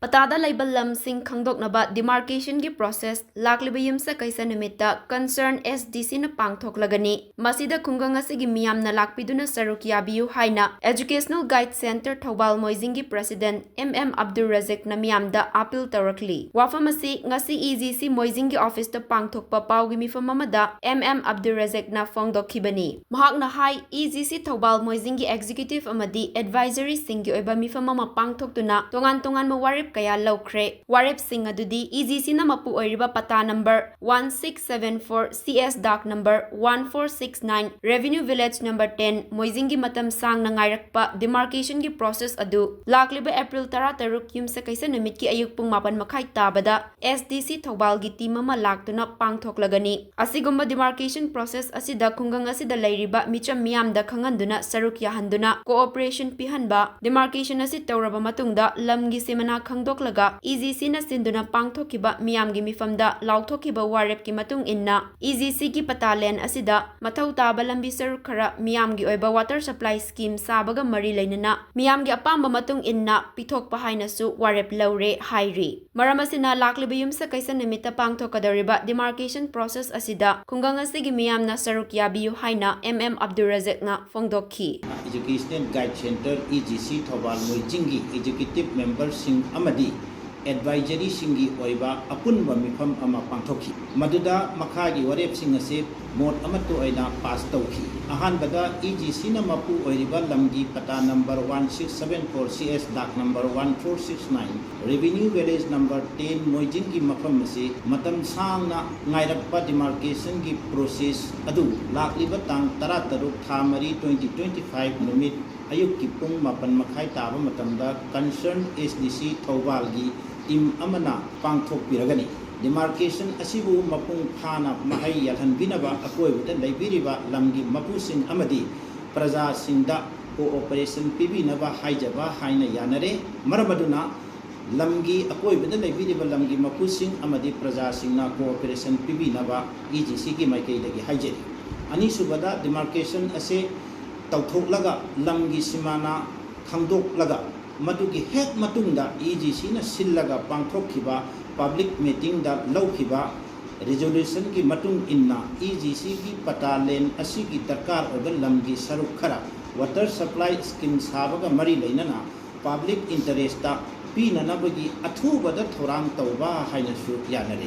Patada Leiba lamsing Khangdoknaba Demarcation gi process lakliba yumsa kaisa nimita concern SDC na Pangthoklagani masida khungang asigi Meeyamna lakpiduna Saruk Yabiyu haina Educational Guide Center Thobal Moijing gi President Abdul Razak na Meeyamda appeal tawrakli wafam asi ngasi EGC Moijing gi office ta Pangthokpa pau gi mifam amada Abdul Razak na Khangdokkhibani mahakna hai EGC Thobal Moijing gi executive amadi advisory sing gi oiba mifam ama pangthoktuna tongan ma warip kaya lawkre warip sing adudi EGC na mapu oiriba pata number 1674 CS dock number 1469 Revenue Village number 10 Moijingi matam sang na ngairakpa demarcation gi process adu lakliba April 13 yumsa kaisa namit ki ayuk pung mapan makai tabada SDC Thobal gi team ama laktuna pangthoklagani asigumba demarcation process asida khungang asida lairiba micham Meeyamda khanganduna Saruk yahanduna cooperation pihanba demarcation asi tawraba matungda lamgi semana Khangdoklaga EGC na sinduna Pangthokkiba Meeyamgi mifamda lauthokkiba warep ki matung inna EGC ki patalen asida mathau taba lambi Saruk khara Meeyamgi oiba water supply scheme sabaga mari leinana Meeyamgi apamba matung inna pithokpa hainasu warep laure hairi maramasina lakliba yumsa kaisa nimita Pangthokadariba demarcation process asida khungang asigi Meeyamna Saruk Yabiyu haina Abdul Razak na Phongdokhi Educational Guide Center EGC Thobal Moijingi executive member sing amadi advisory singi oiba apunba mifam ama pangthokhi maduda makhagi warep sing ase mot amato aina pass tawki ahanbada EGC na mapu oiriba lamgi pata number 1674 CS dak number 1469 Revenue Village number 10 Moijing gi mafam ase matam sangna ngairakpa demarcation gi process adu lakliba tang 13 tha mari 2025 numit ayuk ki pung mapan makhai taba matamda concern SDC Thobal gi team amana pangthokpiragani demarcation asibu mapung phana mahai yalhanbinaba akoibata leibiriba lamgi mapusing amadi praja singda cooperation pibinaba haijaba haina yanare maramaduna lamgi akoibata leibiriba lamgi mapusing amadi praja singna cooperation pibinaba EGC gi maikaidagi haijeri ani subada demarcation ase tawthoklaga lamgi simana khangdoklaga madugi hek matungda EGC na sillaga pangthokhiba public meeting da lawkhiba resolution ki matung inna EGC ki patalen asigi darkar oba lamgi Saruk khara water supply scheme sabaga mari leinana public interest ta pinanabagi athubada thorang tawba hainasu yanare